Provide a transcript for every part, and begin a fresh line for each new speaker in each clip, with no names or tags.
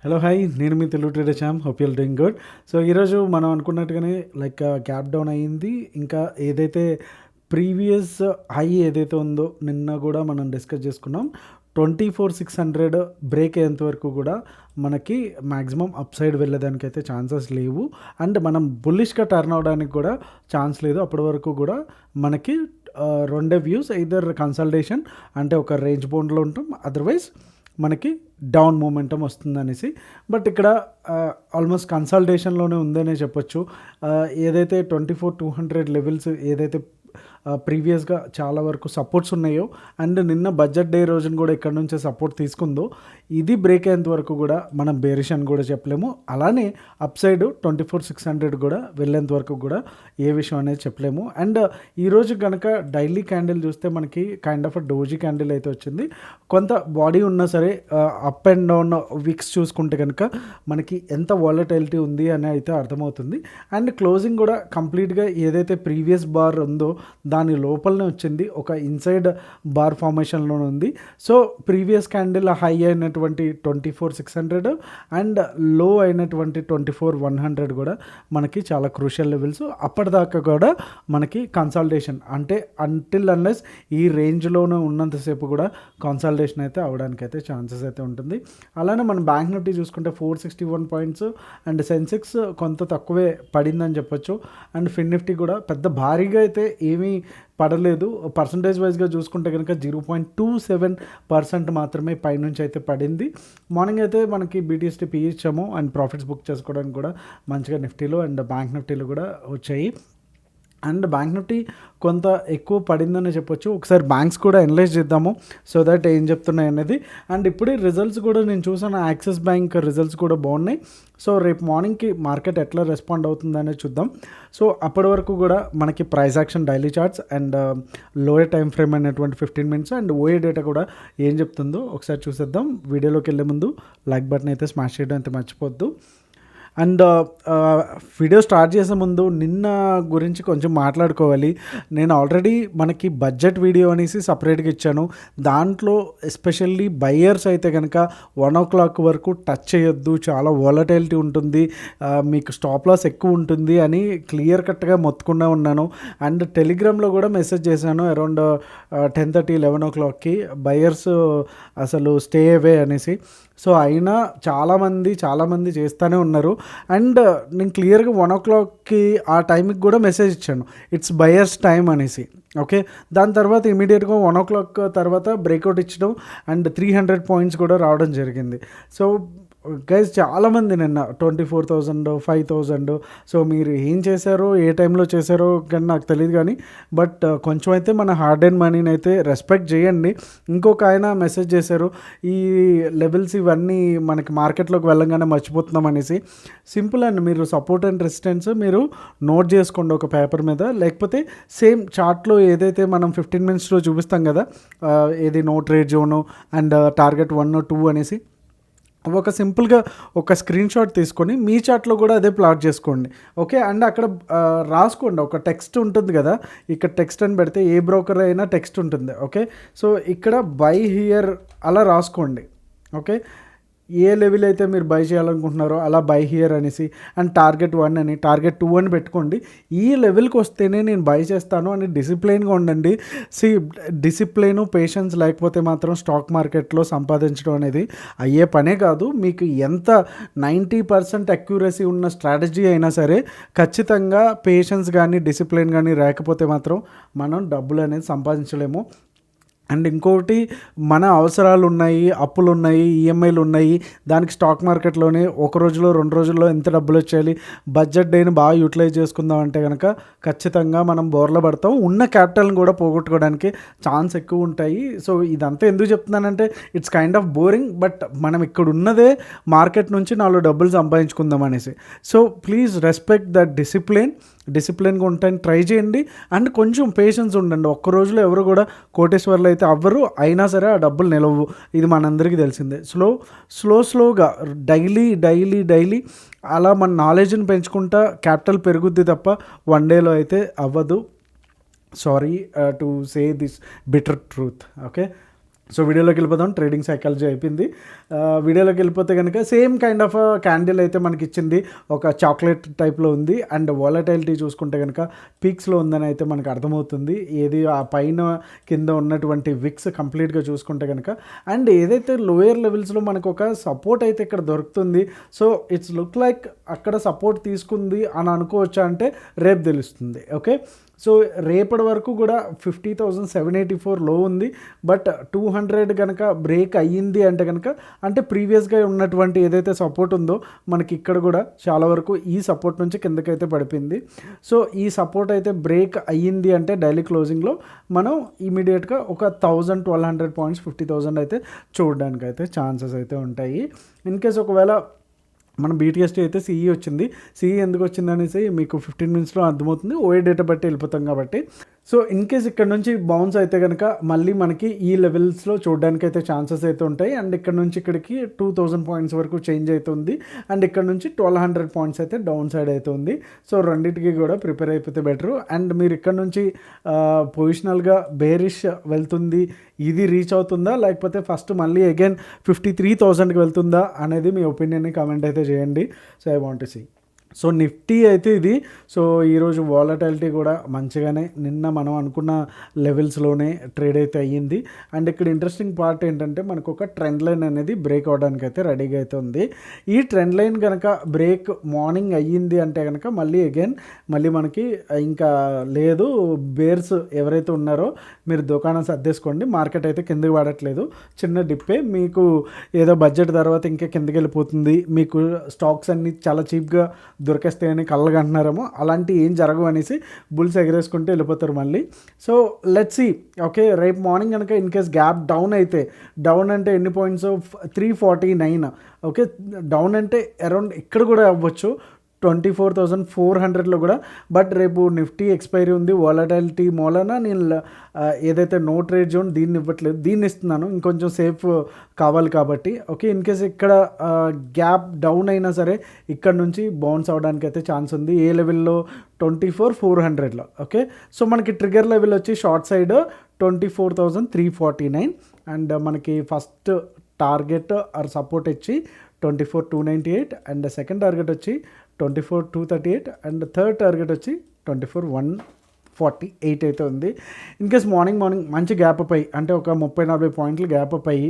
Hello hi, నేను మీ Telugu trader Shyam. Hope you'll doing good. So ఈరోజు మనం అనుకున్నట్టుగానే గ్యాప్ డౌన్ అయ్యింది. ఇంకా ఏదైతే ప్రీవియస్ హై ఏదైతే ఉందో నిన్న కూడా మనం డిస్కస్ చేసుకున్నాం. 24,600 బ్రేక్ అయ్యేంత వరకు కూడా మనకి మ్యాక్సిమం అప్ సైడ్ వెళ్ళేదానికి అయితే ఛాన్సెస్ లేవు. అండ్ మనం బుల్లిష్గా టర్న్ అవడానికి కూడా ఛాన్స్ లేదు. అప్పటి వరకు కూడా మనకి రెండే వ్యూస్, ఎయిదర్ కన్సల్టేషన్ అంటే ఒక రేంజ్ బౌండ్లో ఉంటాం, అదర్వైజ్ మనకి డౌన్ మూమెంటం వస్తుందనేసి. బట్ ఇక్కడ ఆల్మోస్ట్ కన్సల్టేషన్లోనే ఉందనే చెప్పొచ్చు. ఏదైతే 24,200 లెవెల్స్ ఏదైతే ప్రీవియస్గా చాలా వరకు సపోర్ట్స్ ఉన్నాయో అండ్ నిన్న బడ్జెట్ డే రోజున కూడా ఇక్కడ నుంచే సపోర్ట్ తీసుకుందో, ఇది బ్రేక్ అయ్యేంత వరకు కూడా మనం బేరిష్ అని కూడా చెప్పలేము. అలానే అప్ సైడ్ 24,600 కూడా వెళ్ళేంత వరకు కూడా ఏ విషయం అనేది చెప్పలేము. అండ్ ఈరోజు కనుక డైలీ క్యాండిల్ చూస్తే మనకి కైండ్ ఆఫ్ డోజీ క్యాండిల్ అయితే వచ్చింది. కొంత బాడీ ఉన్నా సరే అప్ అండ్ డౌన్ వీక్స్ చూసుకుంటే కనుక మనకి ఎంత వాలటైలిటీ ఉంది అని అయితే అర్థమవుతుంది. అండ్ క్లోజింగ్ కూడా కంప్లీట్గా ఏదైతే ప్రీవియస్ బార్ ఉందో దాని లోపలనే వచ్చింది, ఒక ఇన్సైడ్ బార్ ఫార్మేషన్లోనే ఉంది. సో ప్రీవియస్ క్యాండిల్ హై అయినటువంటి 24,600 అండ్ లో అయినటువంటి 24,100 కూడా మనకి చాలా క్రూషియల్ లెవెల్స్. అప్పటిదాకా కూడా మనకి కన్సల్టేషన్ అంటే అంటిల్ అన్లెస్ ఈ రేంజ్లోనే ఉన్నంతసేపు కూడా కన్సల్టేషన్ అయితే అవడానికి అయితే ఛాన్సెస్ అయితే ఉంటుంది. అలానే మన బ్యాంక్ నిఫ్టీ చూసుకుంటే 461 పాయింట్స్ అండ్ సెన్సెక్స్ కొంత తక్కువే పడిందని చెప్పొచ్చు. అండ్ ఫిన్ నిఫ్టీ కూడా పెద్ద భారీగా అయితే ఏమీ పడలేదు. పర్సంటేజ్ వైజ్గా చూసుకుంటే కనుక 0.27% మాత్రమే పైనుంచి అయితే పడింది. మార్నింగ్ అయితే మనకి బీటీఎస్టీ పీ ఇచ్చాము అండ్ ప్రాఫిట్స్ బుక్ చేసుకోవడానికి కూడా మంచిగా నిఫ్టీలో అండ్ బ్యాంక్ నిఫ్టీలో కూడా వచ్చాయి. అండ్ బ్యాంక్ నిఫ్టీ కొంత ఎక్కువ పడిందని చెప్పొచ్చు. ఒకసారి బ్యాంక్స్ కూడా అనలైజ్ చేద్దాము సో దట్ ఏం చెప్తున్నాయి అనేది. అండ్ ఇప్పుడే రిజల్ట్స్ కూడా నేను చూసాను, యాక్సిస్ బ్యాంక్ రిజల్ట్స్ కూడా బాగున్నాయి. సో రేపు మార్నింగ్కి మార్కెట్ ఎట్లా రెస్పాండ్ అవుతుందనేది చూద్దాం. సో అప్పటి వరకు కూడా మనకి price action daily charts and lower time frame అనేటువంటి 15 minutes అండ్ ఓఏ డేటా కూడా ఏం చెప్తుందో ఒకసారి చూసేద్దాం. వీడియోలోకి వెళ్ళే ముందు లైక్ బటన్ అయితే స్మాష్ చేయడం అయితే మర్చిపోద్దు. అండ్ వీడియో స్టార్ట్ చేసే ముందు నిన్న గురించి కొంచెం మాట్లాడుకోవాలి. నేను ఆల్రెడీ మనకి బడ్జెట్ వీడియో అనేసి సపరేట్గా ఇచ్చాను. దాంట్లో ఎస్పెషల్లీ బయ్యర్స్ అయితే కనుక 1 o'clock వరకు టచ్ చేయొద్దు, చాలా వాలటైలిటీ ఉంటుంది, మీకు స్టాప్ లాస్ ఎక్కువ ఉంటుంది అని క్లియర్ కట్గా మొత్తుకుండా ఉన్నాను. అండ్ టెలిగ్రామ్లో కూడా మెసేజ్ చేశాను అరౌండ్ 10:30, 11 o'clockకి బయ్యర్స్ అసలు స్టే అవే అనేసి. సో అయినా చాలామంది చేస్తూనే ఉన్నారు. అండ్ నేను క్లియర్గా 1 o'clockకి ఆ టైంకి కూడా మెసేజ్ ఇచ్చాను, ఇట్స్ బయర్స్ టైం అనేసి. ఓకే, దాని తర్వాత ఇమీడియట్గా 1 o'clock తర్వాత బ్రేక్అవుట్ ఇచ్చడం అండ్ 300 పాయింట్స్ కూడా రావడం జరిగింది. సో గైజ్ చాలామంది నిన్న 24,000, 5,000. సో మీరు ఏం చేశారో ఏ టైంలో చేశారో కానీ నాకు తెలియదు, కానీ బట్ కొంచెం అయితే మన హార్డ్ అండ్ మనీని అయితే రెస్పెక్ట్ చేయండి. ఇంకొక ఆయన మెసేజ్ చేశారు, ఈ లెవెల్స్ ఇవన్నీ మనకి మార్కెట్లోకి వెళ్ళంగానే మర్చిపోతున్నాం అనేసి. సింపుల్ అండి, మీరు సపోర్ట్ అండ్ రెసిస్టెన్స్ మీరు నోట్ చేసుకోండి ఒక పేపర్ మీద, లేకపోతే సేమ్ చార్ట్లో ఏదైతే మనం 15 minutesలో చూపిస్తాం కదా, ఏది no trade zone and target 1 or 2 అనేసి, ఒక సింపుల్గా ఒక స్క్రీన్ షాట్ తీసుకొని మీ చార్ట్లో కూడా అదే ప్లాట్ చేసుకోండి. ఓకే, అండ్ అక్కడ రాసుకోండి, ఒక టెక్స్ట్ ఉంటుంది కదా, ఇక్కడ టెక్స్ట్ అని పెడితే ఏ బ్రోకర్ అయినా టెక్స్ట్ ఉంటుంది. ఓకే, సో ఇక్కడ బై హియర్ అలా రాసుకోండి. ఓకే, ఏ లెవెల్ అయితే మీరు బై చేయాలనుకుంటున్నారో అలా బై హియర్ అనేసి, అండ్ టార్గెట్ 1 అని, టార్గెట్ 2 అని పెట్టుకోండి. ఈ లెవెల్కి వస్తేనే నేను బై చేస్తాను అని డిసిప్లైన్గా ఉండండి. డిసిప్లైన్ పేషెన్స్ లేకపోతే మాత్రం స్టాక్ మార్కెట్లో సంపాదించడం అనేది అయ్యే పనే కాదు. మీకు ఎంత 90% అక్యూరసీ ఉన్న స్ట్రాటజీ అయినా సరే ఖచ్చితంగా పేషెన్స్ కానీ డిసిప్లైన్ కానీ లేకపోతే మాత్రం మనం డబ్బులు అనేది సంపాదించలేము. అండ్ ఇంకొకటి, మన అవసరాలు ఉన్నాయి, అప్పులు ఉన్నాయి, ఈఎంఐలు ఉన్నాయి, దానికి స్టాక్ మార్కెట్లోనే 1 రోజులో 2 రోజుల్లో ఎంత డబ్బులు వచ్చేయాలి, బడ్జెట్ డేని బాగా యూటిలైజ్ చేసుకుందాం అంటే కనుక ఖచ్చితంగా మనం బోర్లో పడతాం. ఉన్న క్యాపిటల్ని కూడా పోగొట్టుకోవడానికి ఛాన్స్ ఎక్కువ ఉంటాయి. సో ఇదంతా ఎందుకు చెప్తున్నానంటే it's kind of boring, but మనం ఇక్కడ ఉన్నదే మార్కెట్ నుంచి 4 డబ్బులు సంపాదించుకుందాం అనేసి. సో ప్లీజ్ రెస్పెక్ట్ దట్ డిసిప్లిన్గా ఉంటాయని ట్రై చేయండి. అండ్ కొంచెం పేషెన్స్ ఉండండి. ఒక్క రోజులో ఎవరు కూడా కోటేశ్వర్లు అయితే అవ్వరు, అయినా సరే ఆ డబ్బులు నిలవు, ఇది మనందరికీ తెలిసిందే. స్లోగా డైలీ అలా మన నాలెడ్జ్ని పెంచుకుంటా క్యాపిటల్ పెరుగుద్ది తప్ప 1 dayలో అయితే అవ్వదు. Sorry to say this bitter truth. Okay, so వీడియోలోకి వెళ్ళిపోదాం. ట్రేడింగ్ సైకాలజీ అయిపోయింది. వీడియోలోకి వెళ్ళిపోతే కనుక సేమ్ కైండ్ ఆఫ్ క్యాండిల్ అయితే మనకి ఇచ్చింది, ఒక చాక్లెట్ టైప్లో ఉంది. అండ్ వాలటైలిటీ చూసుకుంటే కనుక పీక్స్లో ఉందని అయితే మనకు అర్థమవుతుంది. ఏది ఆ పైన కింద ఉన్నటువంటి విక్స్ కంప్లీట్గా చూసుకుంటే కనుక, అండ్ ఏదైతే లోయర్ లెవెల్స్లో మనకు ఒక సపోర్ట్ అయితే ఇక్కడ దొరుకుతుంది. సో ఇట్స్ లుక్ లైక్ అక్కడ సపోర్ట్ తీసుకుంది అని అనుకోవచ్చా అంటే రేపు తెలుస్తుంది. ఓకే, సో రేపటి వరకు కూడా 50,784 లో ఉంది. బట్ 200 కనుక బ్రేక్ అయ్యింది అంటే కనుక, అంటే ప్రీవియస్గా ఉన్నటువంటి ఏదైతే సపోర్ట్ ఉందో మనకి ఇక్కడ కూడా చాలా వరకు ఈ సపోర్ట్ నుంచి కిందకైతే పడిపోయింది. సో ఈ సపోర్ట్ అయితే బ్రేక్ అయ్యింది అంటే డైలీ క్లోజింగ్లో మనం ఇమీడియట్గా ఒక 1,1200 పాయింట్స్ 50,000 అయితే చూడడానికి అయితే ఛాన్సెస్ అయితే ఉంటాయి. ఇన్ కేస్ ఒకవేళ మనం BTST అయితే CE వచ్చింది. CE ఎందుకు వచ్చింది అనేసి మీకు 15 మినిట్స్లో అర్థమవుతుంది. ఓఏ డేటా బట్టి వెళ్ళిపోతాం కాబట్టి. సో ఇన్ కేస్ ఇక్కడ నుంచి బౌన్స్ అయితే కనుక మళ్ళీ మనకి ఈ లెవెల్స్లో చూడడానికి అయితే ఛాన్సెస్ అయితే ఉంటాయి. అండ్ ఇక్కడ నుంచి ఇక్కడికి 2,000 పాయింట్స్ వరకు చేంజ్ అవుతుంది. అండ్ ఇక్కడ నుంచి 1,200 పాయింట్స్ అయితే డౌన్ సైడ్ అవుతుంది. సో రెండింటికి కూడా ప్రిపేర్ అయిపోతే బెటరు. అండ్ మీరు ఇక్కడ నుంచి పొజిషనల్గా బేరిష్ వెళ్తుంది, ఇది రీచ్ అవుతుందా లేకపోతే ఫస్ట్ మళ్ళీ అగైన్ 53,000కి వెళ్తుందా అనేది మీ ఒపీనియన్ని కామెంట్ అయితే చేయండి. So I want to see. So Nifty అయితే ఇది. సో ఈరోజు వాలటాలిటీ కూడా మంచిగానే నిన్న మనం అనుకున్న లెవెల్స్లోనే ట్రేడ్ అయితే అయ్యింది. అండ్ ఇక్కడ ఇంట్రెస్టింగ్ పార్ట్ ఏంటంటే మనకు ఒక ట్రెండ్ లైన్ అనేది బ్రేక్ అవడానికి అయితే రెడీగా అయితే ఉంది. ఈ ట్రెండ్ లైన్ కనుక బ్రేక్ మార్నింగ్ అయ్యింది అంటే కనుక మళ్ళీ మనకి ఇంకా లేదు, బేర్స్ ఎవరైతే ఉన్నారో మీరు దుకాణం సర్దేసుకోండి. మార్కెట్ అయితే కిందకి పడట్లేదు, చిన్న డిప్పే. మీకు ఏదో బడ్జెట్ తర్వాత ఇంకా కిందకి వెళ్ళిపోతుంది, మీకు స్టాక్స్ అన్నీ చాలా చీప్గా దొరికేస్తాయని కళ్ళగా అంటున్నారేమో, అలాంటి ఏం జరగవు అనేసి బుల్స్ ఎగరేసుకుంటూ వెళ్ళిపోతారు మళ్ళీ. So let's see. ఓకే, రేపు మార్నింగ్ కనుక ఇన్ కేస్ గ్యాప్ డౌన్ అయితే, డౌన్ అంటే ఎన్ని పాయింట్స్, 349. ఓకే, డౌన్ అంటే అరౌండ్ ఇక్కడ కూడా అవ్వచ్చు 24,400లో కూడా. బట్ రేపు నిఫ్టీ ఎక్స్పైరీ ఉంది, వాలటాలిటీ మూలన నేను ఏదైతే నో ట్రేడ్ జోన్ దీన్ని ఇవ్వట్లేదు, దీన్ని ఇస్తున్నాను ఇంకొంచెం సేఫ్ కావాలి కాబట్టి. ఓకే, ఇన్ కేస్ ఇక్కడ గ్యాప్ డౌన్ అయినా సరే ఇక్కడ నుంచి బౌన్స్ అవడానికి అయితే ఛాన్స్ ఉంది. ఏ లెవెల్లో 24,400లో. ఓకే, సో మనకి ట్రిగర్ లెవెల్ వచ్చి షార్ట్ సైడ్ 24,349. అండ్ మనకి ఫస్ట్ టార్గెట్ ఆర్ సపోర్ట్ వచ్చి 24,298. అండ్ సెకండ్ టార్గెట్ వచ్చి 24,238. అండ్ థర్డ్ టార్గెట్ వచ్చి 24,148 అయితే ఉంది. ఇన్ కేస్ మార్నింగ్ మంచి గ్యాప్ అప్ అయ్యి, అంటే ఒక 30-40 పాయింట్లు గ్యాప్ అప్ అయ్యి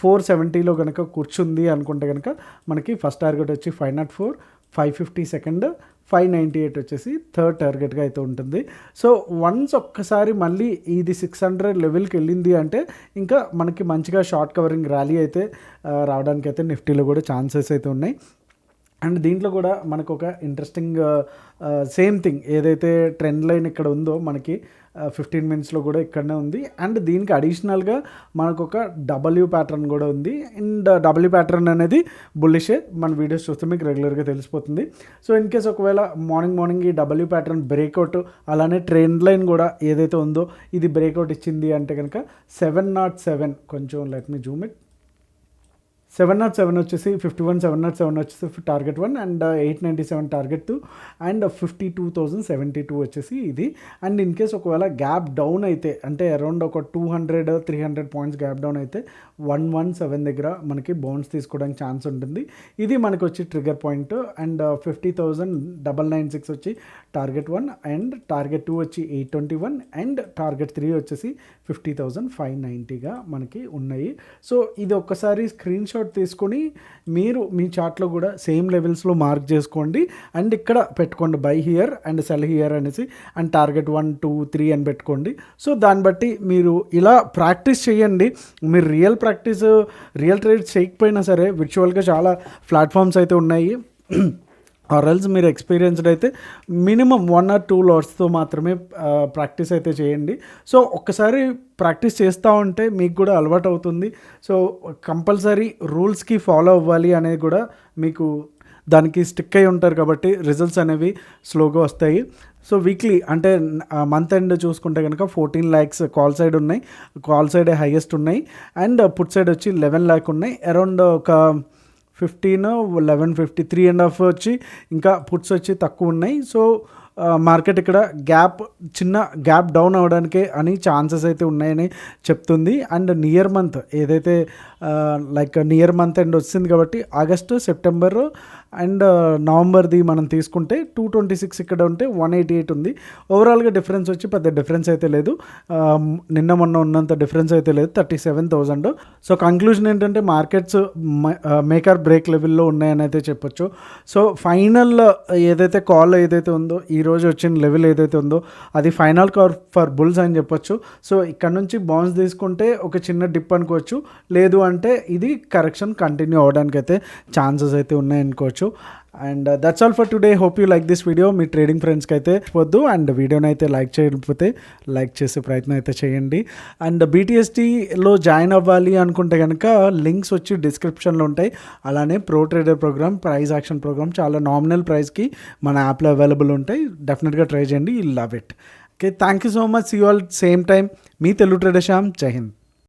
470లో కనుక కూర్చుంది అనుకుంటే కనుక మనకి ఫస్ట్ టార్గెట్ వచ్చి 504, 550 సెకండ్, 598 వచ్చేసి థర్డ్ టార్గెట్గా అయితే ఉంటుంది. సో వన్స్ ఒక్కసారి మళ్ళీ ఇది 600 లెవెల్కి వెళ్ళింది అంటే ఇంకా మనకి మంచిగా షార్ట్ కవరింగ్ ర్యాలీ అయితే రావడానికి అయితే నిఫ్టీలో కూడా ఛాన్సెస్ అయితే ఉన్నాయి. అండ్ దీంట్లో కూడా మనకు ఒక ఇంట్రెస్టింగ్ సేమ్ థింగ్ ఏదైతే ట్రెండ్ లైన్ ఇక్కడ ఉందో మనకి 15 మినిట్స్లో కూడా ఇక్కడనే ఉంది. అండ్ దీనికి అడిషనల్గా మనకు ఒక W ప్యాటర్న్ కూడా ఉంది. అండ్ W ప్యాటర్న్ అనేది బుల్లిషే, మన వీడియోస్ చూస్తే మీకు రెగ్యులర్గా తెలిసిపోతుంది. సో ఇన్ కేస్ ఒకవేళ మార్నింగ్ ఈ W ప్యాటర్న్ బ్రేక్అవుట్, అలానే ట్రెండ్ లైన్ కూడా ఏదైతే ఉందో ఇది బ్రేక్అవుట్ ఇచ్చింది అంటే కనుక 707, కొంచెం లెట్ మీ జూమ్ ఇట్, 707 వచ్చేసి 51, 707 వచ్చేసి టార్గెట్ 1, అండ్ 897 టార్గెట్ 2, అండ్ 52,072 వచ్చేసి ఇది. అండ్ ఇన్ కేస్ ఒకవేళ గ్యాప్ డౌన్ అయితే, అంటే అరౌండ్ ఒక 200-300 పాయింట్స్ గ్యాప్ డౌన్ అయితే 117 దగ్గర మనకి బౌన్స్ తీసుకోవడానికి ఛాన్స్ ఉంటుంది. ఇది మనకి వచ్చి ట్రిగర్ పాయింట్. అండ్ 50,996 వచ్చి టార్గెట్ 1, అండ్ టార్గెట్ 2 వచ్చి 821, అండ్ టార్గెట్ 3 వచ్చేసి 50,590గా మనకి ఉన్నాయి. సో ఇది ఒక్కసారి స్క్రీన్ షాట్ తీసుకొని మీరు మీ చార్ట్లో కూడా సేమ్ లెవెల్స్లో మార్క్ చేసుకోండి. అండ్ ఇక్కడ పెట్టుకోండి by here and cell here అనేసి, అండ్ టార్గెట్ 1, 2, 3 అని పెట్టుకోండి. సో దాన్ని బట్టి మీరు ఇలా ప్రాక్టీస్ చేయండి. మీరు రియల్ ట్రేడ్ చేయకపోయినా సరే విర్చువల్గా చాలా ప్లాట్ఫామ్స్ అయితే ఉన్నాయి. ఆర్ఎల్స్ మీరు ఎక్స్పీరియన్స్డ్ అయితే మినిమం 1 or 2 లాట్స్తో మాత్రమే ప్రాక్టీస్ అయితే చేయండి. సో ఒక్కసారి ప్రాక్టీస్ చేస్తూ ఉంటే మీకు కూడా అలవాటు అవుతుంది. సో కంపల్సరీ రూల్స్కి ఫాలో అవ్వాలి అనేది కూడా మీకు దానికి స్టిక్ అయి ఉంటారు కాబట్టి రిజల్ట్స్ అనేవి స్లోగా వస్తాయి. సో వీక్లీ అంటే మంత్ ఎండ్ చూసుకుంటే కనుక 14 lakhs కాల్ సైడ్ ఉన్నాయి, కాల్ సైడ్ హైయెస్ట్ ఉన్నాయి. అండ్ పుట్ సైడ్ వచ్చి 11 lakh ఉన్నాయి. అరౌండ్ ఒక 15, 11, 53.5 వచ్చి ఇంకా పుట్స్ వచ్చి తక్కువ ఉన్నాయి. సో మార్కెట్ ఇక్కడ చిన్న గ్యాప్ డౌన్ అవ్వడానికే అని ఛాన్సెస్ అయితే ఉన్నాయని చెప్తుంది. అండ్ నియర్ మంత్ ఏదైతే లైక్ నియర్ మంత్ ఎండ్ వచ్చింది కాబట్టి ఆగస్టు, సెప్టెంబరు అండ్ నవంబర్ది మనం తీసుకుంటే 226 ఇక్కడ ఉంటే 188 ఉంది. ఓవరాల్గా డిఫరెన్స్ వచ్చి పెద్ద డిఫరెన్స్ అయితే లేదు, నిన్న మొన్న ఉన్నంత డిఫరెన్స్ అయితే లేదు, 37,000. సో కంక్లూజన్ ఏంటంటే మార్కెట్స్ మేక్ ఆర్ బ్రేక్ లెవెల్లో ఉన్నాయని అయితే చెప్పొచ్చు. సో ఫైనల్ ఏదైతే కాల్ ఏదైతే ఉందో, ఈరోజు వచ్చిన లెవెల్ ఏదైతే ఉందో అది ఫైనల్ కాల్ ఫర్ బుల్స్ అని చెప్పొచ్చు. సో ఇక్కడ నుంచి బౌన్స్ తీసుకుంటే ఒక చిన్న డిప్ అనుకోవచ్చు, లేదు అంటే ఇది కరెక్షన్ కంటిన్యూ అవ్వడానికి అయితే ఛాన్సెస్ అయితే ఉన్నాయనుకోవచ్చు. And that's all for today. Hope you like this video. మీ ట్రేడింగ్ ఫ్రెండ్స్కి అయితే వద్దు అండ్ వీడియోని అయితే లైక్ చేయకపోతే లైక్ చేసే ప్రయత్నం అయితే చేయండి. అండ్ BTSTలో జాయిన్ అవ్వాలి అనుకుంటే కనుక లింక్స్ వచ్చి డిస్క్రిప్షన్లో ఉంటాయి. అలానే pro trader program, price action program చాలా నామినల్ ప్రైస్కి మన యాప్లో అవైలబుల్ ఉంటాయి. డెఫినెట్గా ట్రై చేయండి, you love it. Okay, thank you so much. See you all same time. మీ తెలుగు ట్రేడర్ శ్యామ్. జై హింద్.